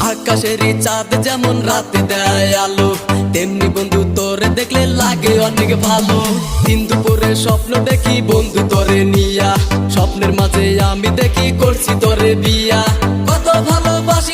আকাশেরই চাঁদ যেমন রাতে দেয় আলো, তেমনি বন্ধু তোরে দেখলে লাগে অনেক ভালো। দিন দুপুরে স্বপ্ন দেখি বন্ধু তোরে নিয়া, স্বপ্নের মাঝে আমি দেখি করছি তোরে বিয়া। কত ভালোবাসা